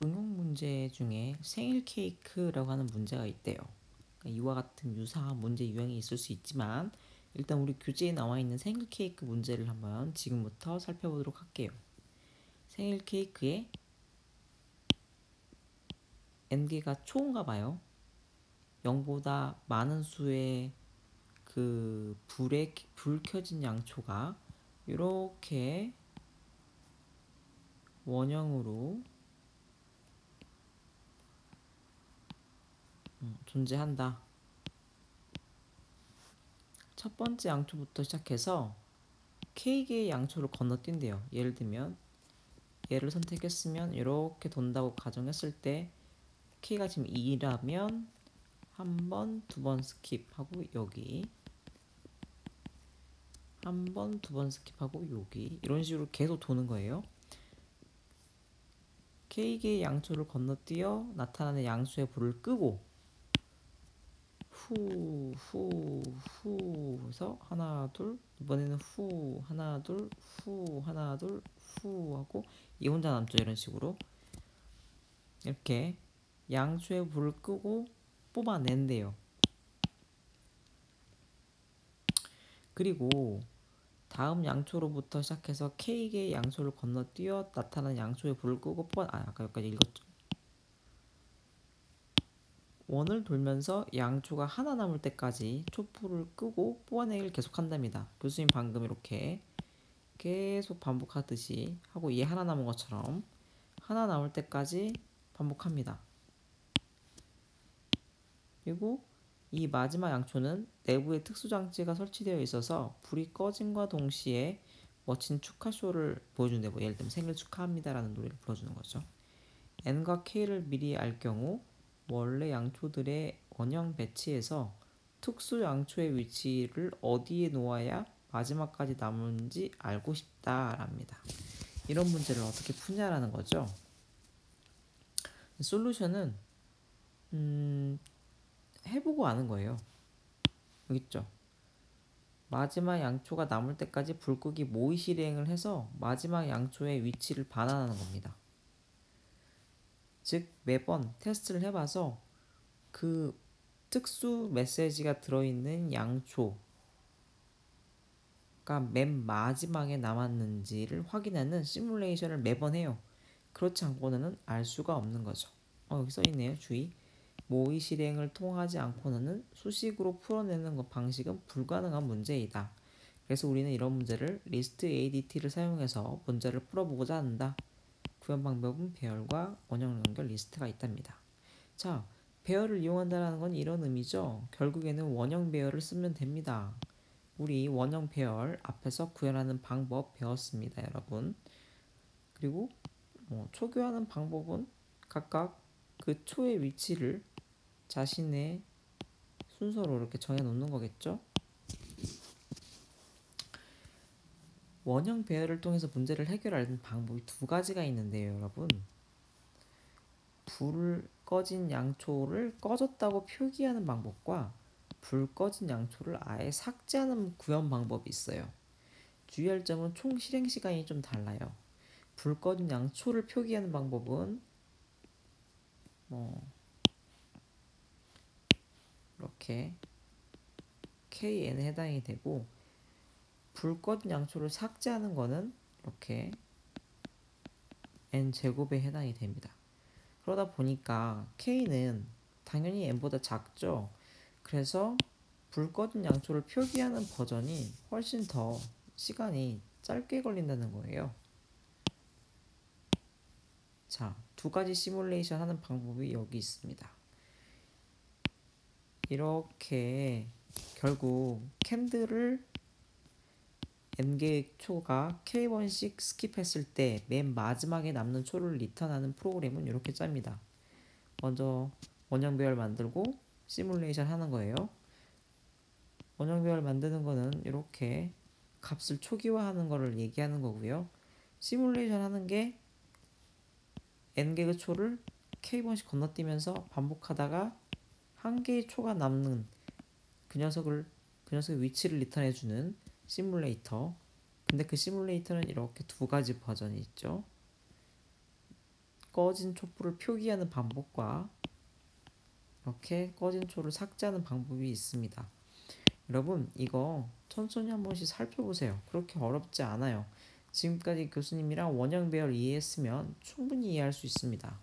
응용 문제 중에 생일 케이크라고 하는 문제가 있대요. 그러니까 이와 같은 유사한 문제 유형이 있을 수 있지만 일단 우리 교재에 나와 있는 생일 케이크 문제를 한번 지금부터 살펴보도록 할게요. 생일 케이크에 n개가 초인가 봐요. 0보다 많은 수의 불 켜진 양초가 이렇게 원형으로 존재한다. 첫 번째 양초부터 시작해서 K개의 양초를 건너뛴대요. 예를 들면 얘를 선택했으면 이렇게 돈다고 가정했을 때 K가 지금 2라면 한 번, 두 번 스킵하고 여기 한 번, 두 번 스킵하고 여기 이런 식으로 계속 도는 거예요. K개의 양초를 건너뛰어 나타나는 양수의 불을 끄고 후 해서 하나 둘 이번에는 후 하나 둘 후 하나 둘 후 하고 이 혼자 남죠. 이런 식으로 이렇게 양초의 불을 끄고 뽑아낸대요. 그리고 다음 양초로부터 시작해서 K개의 양초를 건너뛰어 나타나는 양초의 불을 끄고 아까 여기까지 읽었죠. 원을 돌면서 양초가 하나 남을 때까지 촛불을 끄고 뽑아내기를 계속한답니다. 교수님 방금 이렇게 계속 반복하듯이 하고 얘 하나 남은 것처럼 하나 남을 때까지 반복합니다. 그리고 이 마지막 양초는 내부에 특수장치가 설치되어 있어서 불이 꺼짐과 동시에 멋진 축하쇼를 보여준대. 뭐 예를 들면 생일 축하합니다라는 노래를 불러주는 거죠. n과 k를 미리 알 경우 원래 양초들의 원형 배치에서 특수 양초의 위치를 어디에 놓아야 마지막까지 남은지 알고 싶다랍니다. 이런 문제를 어떻게 푸냐라는 거죠. 솔루션은 해보고 아는 거예요. 여기 있죠. 마지막 양초가 남을 때까지 불 끄기 모의 실행을 해서 마지막 양초의 위치를 반환하는 겁니다. 즉 매번 테스트를 해봐서 그 특수 메시지가 들어있는 양초가 맨 마지막에 남았는지를 확인하는 시뮬레이션을 매번 해요. 그렇지 않고는 알 수가 없는 거죠. 여기 써있네요. 주의. 모의 실행을 통하지 않고는 수식으로 풀어내는 방식은 불가능한 문제이다. 그래서 우리는 이런 문제를 리스트 ADT를 사용해서 문제를 풀어보고자 한다. 구현 방법은 배열과 원형 연결 리스트가 있답니다. 자, 배열을 이용한다는 건 이런 의미죠. 결국에는 원형 배열을 쓰면 됩니다. 우리 원형 배열 앞에서 구현하는 방법 배웠습니다, 여러분. 그리고 초교하는 방법은 각각 그 초의 위치를 자신의 순서로 이렇게 정해 놓는 거겠죠. 원형 배열을 통해서 문제를 해결하는 방법이 두 가지가 있는데요, 여러분. 불을 꺼진 양초를 꺼졌다고 표기하는 방법과 불 꺼진 양초를 아예 삭제하는 구현 방법이 있어요. 주의할 점은 총 실행 시간이 좀 달라요. 불 꺼진 양초를 표기하는 방법은 이렇게 KN에 해당이 되고 불 꺼진 양초를 삭제하는 거는 이렇게 N제곱에 해당이 됩니다. 그러다 보니까 K는 당연히 N보다 작죠. 그래서 불 꺼진 양초를 표기하는 버전이 훨씬 더 시간이 짧게 걸린다는 거예요. 자, 두 가지 시뮬레이션 하는 방법이 여기 있습니다. 이렇게 결국 캔들을 n개의 초가 k 번씩 스킵했을 때 맨 마지막에 남는 초를 리턴하는 프로그램은 이렇게 짭니다. 먼저 원형 배열 만들고 시뮬레이션 하는 거예요. 원형 배열 만드는 거는 이렇게 값을 초기화하는 거를 얘기하는 거고요. 시뮬레이션 하는 게 n개의 초를 k번씩 건너뛰면서 반복하다가 한 개의 초가 남는 그 녀석의 위치를 리턴해주는 시뮬레이터. 근데 그 시뮬레이터는 이렇게 두 가지 버전이 있죠. 꺼진 촛불을 표기하는 방법과 이렇게 꺼진 촛을 삭제하는 방법이 있습니다. 여러분 이거 천천히 한 번씩 살펴보세요. 그렇게 어렵지 않아요. 지금까지 교수님이랑 원형 배열 이해했으면 충분히 이해할 수 있습니다.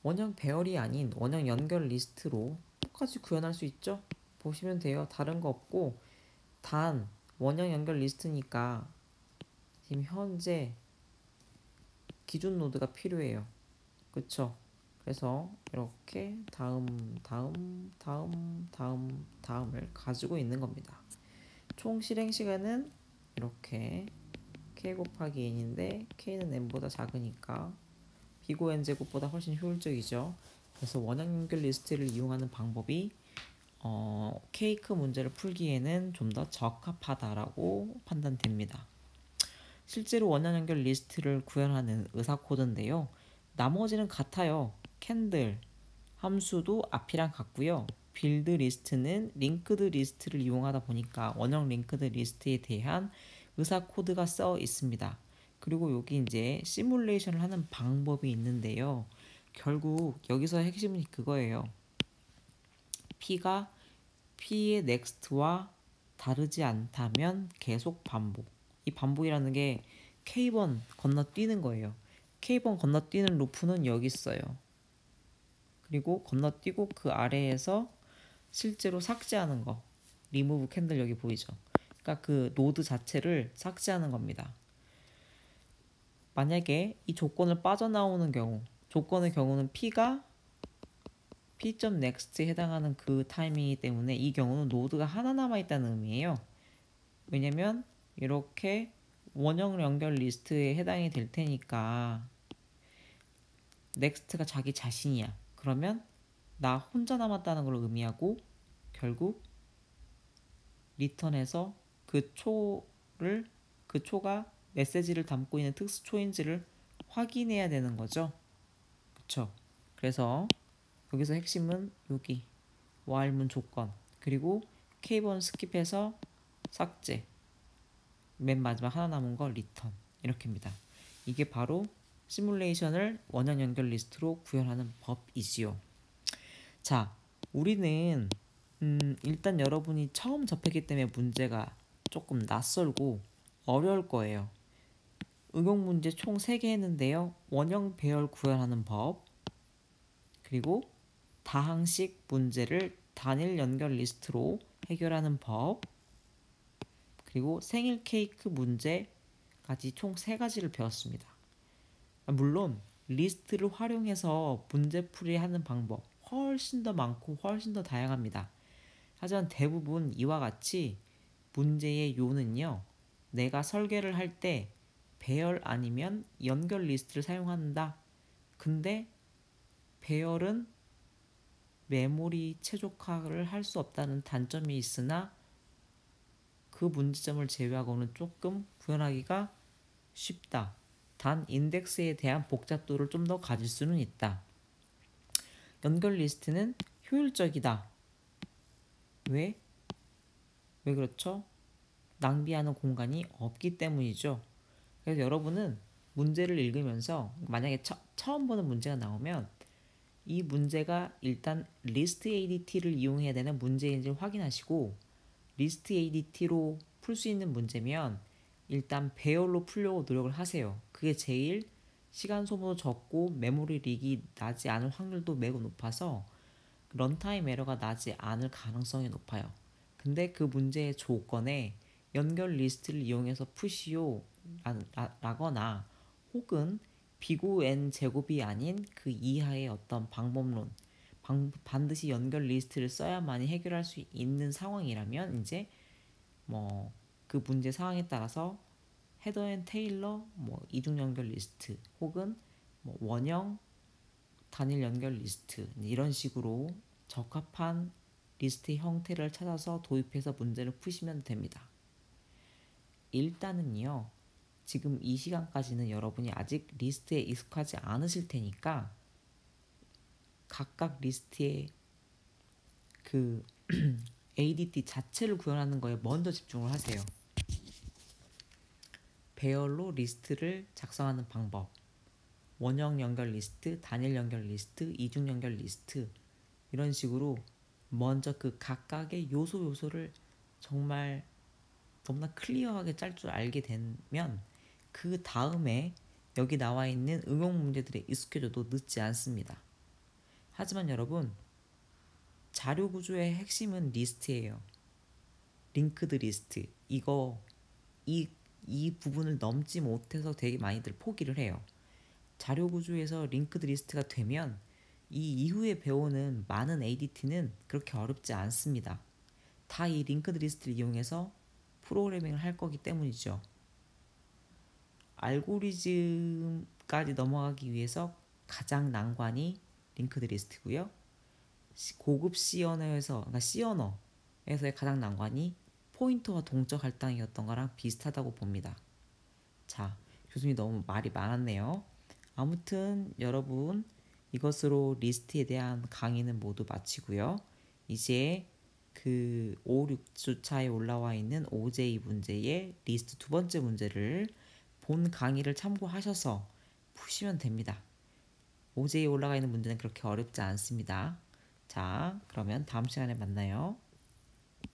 원형 배열이 아닌 원형 연결 리스트로 똑같이 구현할 수 있죠? 보시면 돼요. 다른 거 없고 단 원형 연결 리스트니까 지금 현재 기준 노드가 필요해요. 그쵸? 그래서 이렇게 다음을 가지고 있는 겁니다. 총 실행 시간은 이렇게 k 곱하기 n인데 k는 n보다 작으니까 b고 n 제곱보다 훨씬 효율적이죠. 그래서 원형 연결 리스트를 이용하는 방법이 케이크 문제를 풀기에는 좀 더 적합하다라고 판단됩니다. 실제로 원형 연결 리스트를 구현하는 의사 코드인데요. 나머지는 같아요. 캔들 함수도 앞이랑 같고요. 빌드 리스트는 링크드 리스트를 이용하다 보니까 원형 링크드 리스트에 대한 의사 코드가 써 있습니다. 그리고 여기 이제 시뮬레이션을 하는 방법이 있는데요. 결국 여기서 핵심은 그거예요. P가 P의 넥스트와 다르지 않다면 계속 반복. 이 반복이라는 게 K번 건너뛰는 거예요. K번 건너뛰는 루프는 여기 있어요. 그리고 건너뛰고 그 아래에서 실제로 삭제하는 거. 리무브 캔들 여기 보이죠? 그러니까 그 노드 자체를 삭제하는 겁니다. 만약에 이 조건을 빠져나오는 경우, 조건의 경우는 P가 P.next에 해당하는 그 타이밍이기 때문에 이 경우는 노드가 하나 남아있다는 의미예요. 왜냐면 이렇게 원형 연결 리스트에 해당이 될 테니까 넥스트가 자기 자신이야. 그러면 나 혼자 남았다는 걸 의미하고 결국 리턴해서 그 초가 메시지를 담고 있는 특수 초인지를 확인해야 되는 거죠. 그쵸? 그래서 여기서 핵심은 여기 while문 조건 그리고 k번 스킵해서 삭제 맨 마지막 하나 남은 거 리턴 이렇게입니다. 이게 바로 시뮬레이션을 원형 연결 리스트로 구현하는 법이지요. 자, 우리는 일단 여러분이 처음 접했기 때문에 문제가 조금 낯설고 어려울 거예요. 응용 문제 총 3개 했는데요. 원형 배열 구현하는 법 그리고 다항식 문제를 단일 연결 리스트로 해결하는 법 그리고 생일 케이크 문제까지 총 3가지를 배웠습니다. 물론 리스트를 활용해서 문제풀이 하는 방법 훨씬 더 많고 훨씬 더 다양합니다. 하지만 대부분 이와 같이 문제의 요는요. 내가 설계를 할 때 배열 아니면 연결 리스트를 사용한다. 근데 배열은 메모리 최적화를 할 수 없다는 단점이 있으나 그 문제점을 제외하고는 조금 구현하기가 쉽다. 단 인덱스에 대한 복잡도를 좀 더 가질 수는 있다. 연결 리스트는 효율적이다. 왜? 왜 그렇죠? 낭비하는 공간이 없기 때문이죠. 그래서 여러분은 문제를 읽으면서 만약에 처음 보는 문제가 나오면 이 문제가 일단 리스트 ADT를 이용해야 되는 문제인지를 확인하시고 리스트 ADT로 풀 수 있는 문제면 일단 배열로 풀려고 노력을 하세요. 그게 제일 시간 소모도 적고 메모리 리익이 나지 않을 확률도 매우 높아서 런타임 에러가 나지 않을 가능성이 높아요. 근데 그 문제의 조건에 연결 리스트를 이용해서 푸시오 라거나 혹은 비고 n 제곱이 아닌 그 이하의 어떤 방법론 반드시 연결 리스트를 써야만이 해결할 수 있는 상황이라면 이제 뭐 그 문제 상황에 따라서 헤더 앤 테일러 이중 연결 리스트 혹은 원형 단일 연결 리스트 이런 식으로 적합한 리스트의 형태를 찾아서 도입해서 문제를 푸시면 됩니다. 일단은요. 지금 이 시간까지는 여러분이 아직 리스트에 익숙하지 않으실 테니까 각각 리스트의 그 ADT 자체를 구현하는 거에 먼저 집중을 하세요. 배열로 리스트를 작성하는 방법 원형 연결 리스트, 단일 연결 리스트, 이중 연결 리스트 이런 식으로 먼저 그 각각의 요소를 정말 너무나 클리어하게 짤 줄 알게 되면 그 다음에 여기 나와 있는 응용 문제들에 익숙해져도 늦지 않습니다. 하지만 여러분, 자료 구조의 핵심은 리스트예요. 링크드 리스트. 이 부분을 넘지 못해서 되게 많이들 포기를 해요. 자료 구조에서 링크드 리스트가 되면 이 이후에 배우는 많은 ADT는 그렇게 어렵지 않습니다. 다 이 링크드 리스트를 이용해서 프로그래밍을 할 거기 때문이죠. 알고리즘까지 넘어가기 위해서 가장 난관이 링크드 리스트고요. 고급 C 언어에서, 그러니까 C 언어에서의 가장 난관이 포인터와 동적 할당이었던 거랑 비슷하다고 봅니다. 자, 교수님 너무 말이 많았네요. 아무튼 여러분 이것으로 리스트에 대한 강의는 모두 마치고요. 이제 그 5, 6주차에 올라와 있는 OJ 문제의 리스트 두 번째 문제를 본 강의를 참고하셔서 푸시면 됩니다. OJ에 올라가 있는 문제는 그렇게 어렵지 않습니다. 자, 그러면 다음 시간에 만나요.